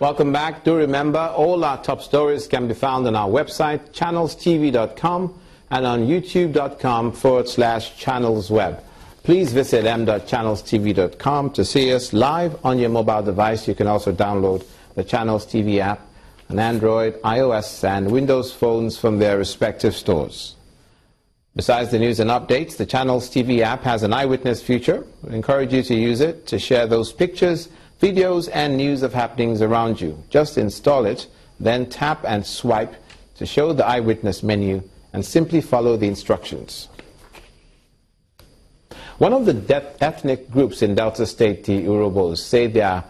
Welcome back. Do remember, all our top stories can be found on our website, channelstv.com, and on youtube.com/channelsweb. Please visit m.channelstv.com to see us live on your mobile device. You can also download the Channels TV app on Android, iOS, and Windows phones from their respective stores. Besides the news and updates, the Channels TV app has an eyewitness feature. We encourage you to use it to share those pictures, videos, and news of happenings around you. Just install it, then tap and swipe to show the eyewitness menu and simply follow the instructions. One of the ethnic groups in Delta State, the Urhobos, say they are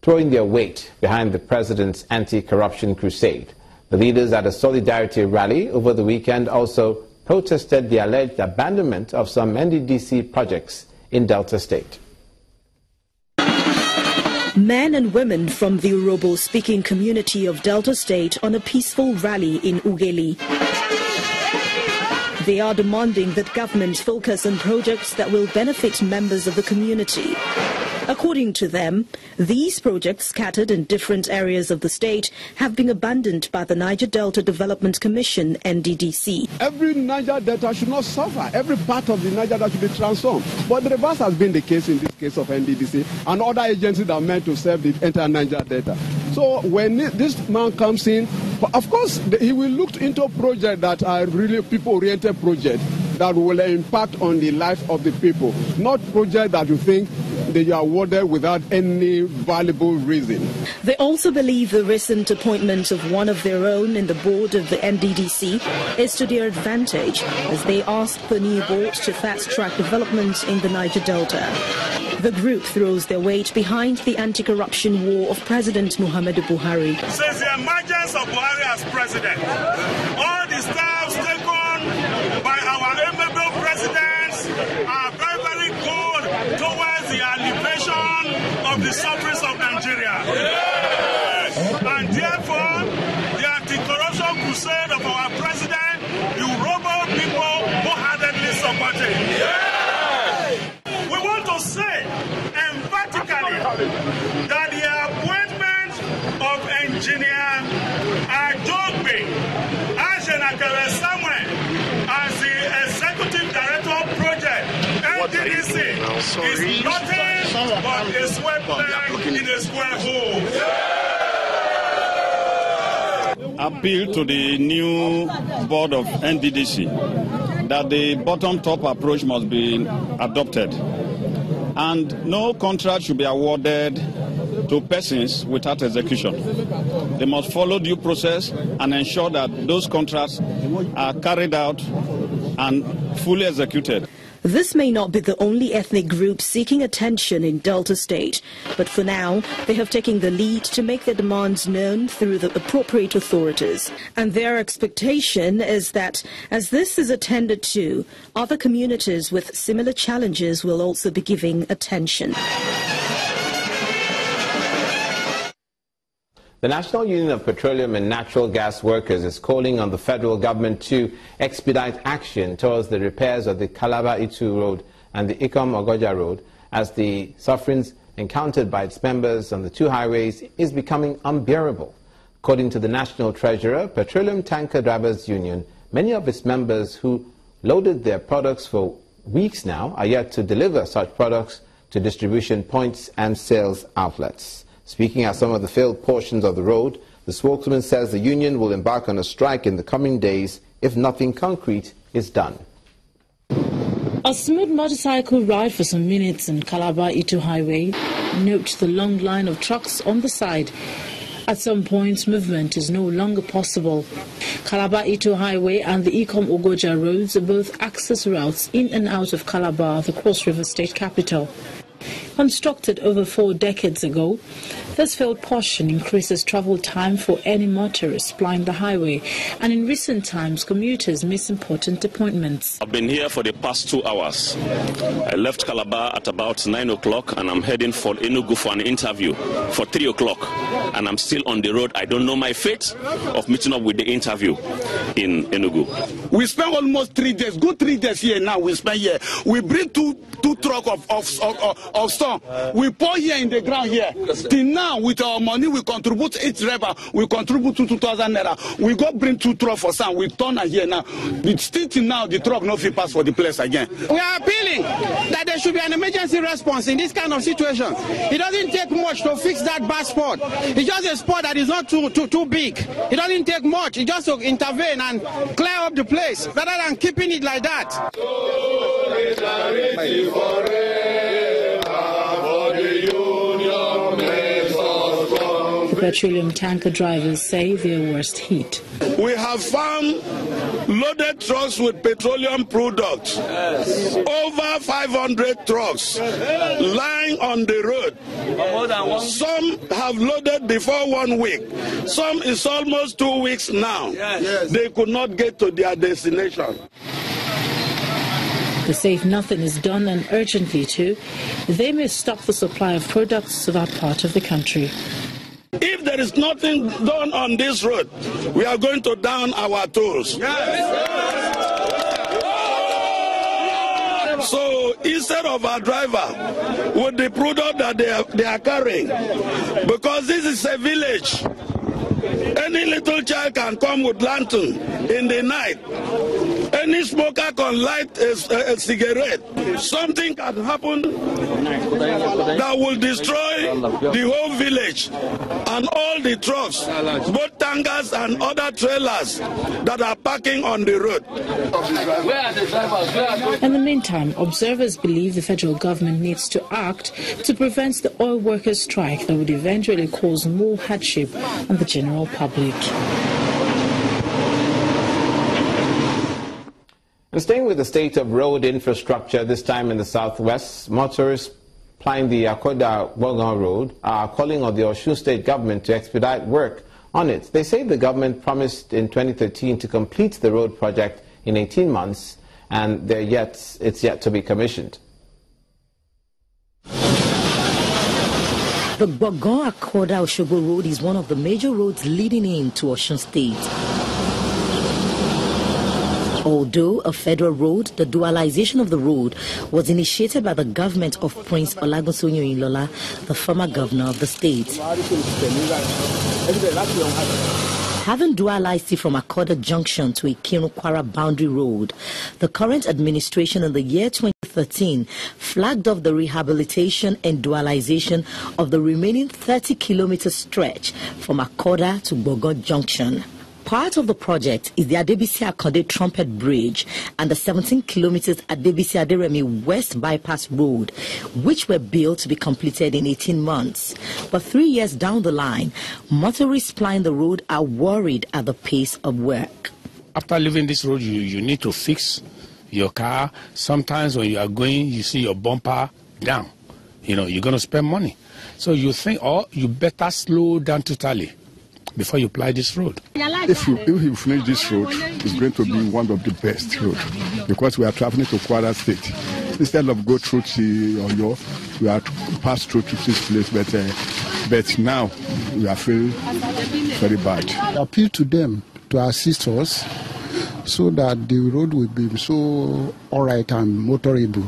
throwing their weight behind the president's anti-corruption crusade. The leaders at a solidarity rally over the weekend also protested the alleged abandonment of some NDDC projects in Delta State. Men and women from the Urhobo-speaking community of Delta State on a peaceful rally in Ughelli. They are demanding that government focus on projects that will benefit members of the community. According to them, these projects scattered in different areas of the state have been abandoned by the Niger Delta Development Commission, NDDC. Every Niger Delta should not suffer. Every part of the Niger Delta should be transformed. But the reverse has been the case in this case of NDDC and other agencies that are meant to serve the entire Niger Delta. So when this man comes in, of course, he will look into projects that are really people-oriented projects that will impact on the life of the people, not projects that you think they are awarded without any valuable reason. They also believe the recent appointment of one of their own in the board of the NDDC is to their advantage, as they ask the new board to fast-track development in the Niger Delta. The group throws their weight behind the anti-corruption war of President Muhammadu Buhari. Since the emergence of Buhari as president, all the steps taken by our amiable presidents are very, very good towards the elevation of the surface of Nigeria. Yes. And therefore, the anti-corruption crusade of our president, the Urhobo people wholeheartedly support it. Yes. We want to say emphatically that the appointment of engineer Ajogbe Ajenakere Samuel as the executive director of project NDDC is nothing but a swept leg in a square hole. Appeal to the new board of NDDC that the bottom-top approach must be adopted, and no contract should be awarded to persons without execution. They must follow due process and ensure that those contracts are carried out and fully executed. This may not be the only ethnic group seeking attention in Delta State, but for now, they have taken the lead to make their demands known through the appropriate authorities. And their expectation is that, as this is attended to, other communities with similar challenges will also be giving attention. The National Union of Petroleum and Natural Gas Workers is calling on the federal government to expedite action towards the repairs of the Calabar-Itu Road and the Ikom-Ogoja Road, as the sufferings encountered by its members on the two highways is becoming unbearable. According to the National Treasurer, Petroleum Tanker Drivers Union, many of its members who loaded their products for weeks now are yet to deliver such products to distribution points and sales outlets. Speaking at some of the failed portions of the road, the spokesman says the union will embark on a strike in the coming days if nothing concrete is done. A smooth motorcycle ride for some minutes on Calabar-Itu Highway. Note the long line of trucks on the side. At some points, movement is no longer possible. Calabar-Itu Highway and the Ikom-Ogoja roads are both access routes in and out of Calabar, the Cross River State capital. Constructed over 4 decades ago, this failed portion increases travel time for any motorists plying the highway, and in recent times commuters miss important appointments. I've been here for the past 2 hours. I left Calabar at about 9 o'clock and I'm heading for Enugu for an interview for 3 o'clock, and I'm still on the road. I don't know my fate of meeting up with the interview in Enugu. We spent almost 3 days, good 3 days here now. We spend here. We bring two trucks of stone. We pour here in the ground here. Till now Now, with our money, we contribute each driver. We contribute to 2,000 naira. We go bring 2 trucks for some. We turn here now. The still now, the truck no fit pass for the place again. We are appealing that there should be an emergency response in this kind of situation. It doesn't take much to fix that bad spot. It's just a spot that is not too big. It doesn't take much. It's just to intervene and clear up the place rather than keeping it like that. Petroleum tanker drivers say their worst hit. We have found loaded trucks with petroleum products. Yes. Over 500 trucks lying on the road. Some have loaded before 1 week. Some is almost 2 weeks now. Yes. They could not get to their destination. They say if nothing is done, and urgently too, they may stop the supply of products to that part of the country. If there is nothing done on this road, we are going to down our tools. Yes. So instead of our driver with the product that they are carrying, because this is a village, any little child can come with lantern in the night. Any smoker can light a cigarette. Something can happen that will destroy the whole village and all the trucks, both tankers and other trailers that are parking on the road. In the meantime, observers believe the federal government needs to act to prevent the oil workers' strike that would eventually cause more hardship on the general public. And staying with the state of road infrastructure, this time in the southwest, motorists plying the Akoda-Bogan Road are calling on the Osun State government to expedite work on it. They say the government promised in 2013 to complete the road project in 18 months, and it's yet to be commissioned. The Bogan-Akoda-Osogbo Road is one of the major roads leading into Osun State. Although a federal road, the dualization of the road was initiated by the government of Prince Olagunsoye Oyinlola, the former governor of the state. Having dualized it from Akoda Junction to Ikirun-Kwara boundary road, the current administration in the year 2013 flagged off the rehabilitation and dualization of the remaining 30-kilometer stretch from Akoda to Bogan Junction. Part of the project is the Adebisi-Akande Trumpet Bridge and the 17 kilometers Adebisi-Aderemi West Bypass Road, which were built to be completed in 18 months. But 3 years down the line, motorists plying the road are worried at the pace of work. After leaving this road, you need to fix your car. Sometimes when you are going, you see your bumper down. You're going to spend money. So you think, you better slow down totally before you ply this road. If you finish this road, it's going to be one of the best roads because we are traveling to Kwara State. Instead of go through to Oyo, we are pass through to this place, but now we are feeling very bad. I appeal to them to assist us so that the road will be so all right and motorable.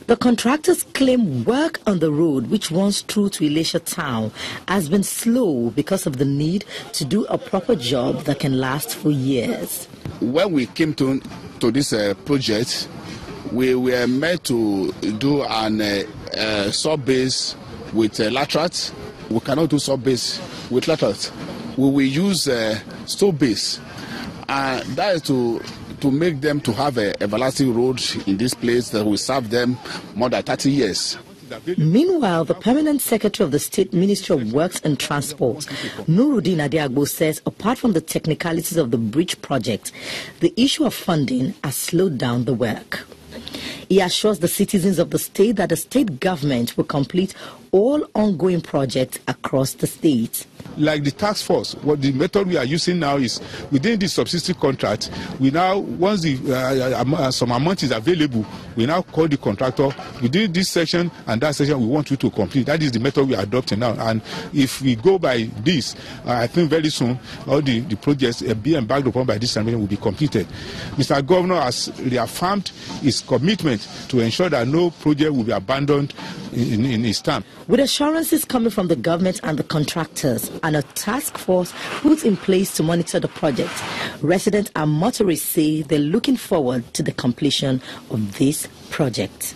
The contractors claim work on the road, which runs through to Ilesha town, has been slow because of the need to do a proper job that can last for years. When we came to this project, we were meant to do an sub-base with laterals. We cannot do sub-base with laterals. We will use stone base, and that is to make them to have an everlasting road in this place that will serve them more than 30 years. Meanwhile, the permanent secretary of the State Ministry of Works and Transport, Nuruddin Adeagbo, says apart from the technicalities of the bridge project, the issue of funding has slowed down the work. He assures the citizens of the state that the state government will complete all ongoing projects across the state. Like the task force, what the method we are using now is within the subsistence contract, we now, once the some amount is available, we now call the contractor within this section and that section we want you to complete. That is the method we are adopting now. And if we go by this, I think very soon all the projects being embarked upon by this administration will be completed. Mr. Governor has reaffirmed his commitment government to ensure that no project will be abandoned in its time. With assurances coming from the government and the contractors and a task force put in place to monitor the project, residents and motorists say they're looking forward to the completion of this project.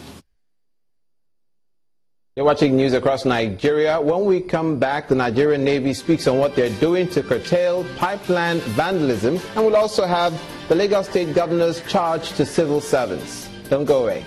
You're watching news across Nigeria. When we come back, the Nigerian Navy speaks on what they're doing to curtail pipeline vandalism, and we'll also have the Lagos State Governor's charge to civil servants. Don't go away.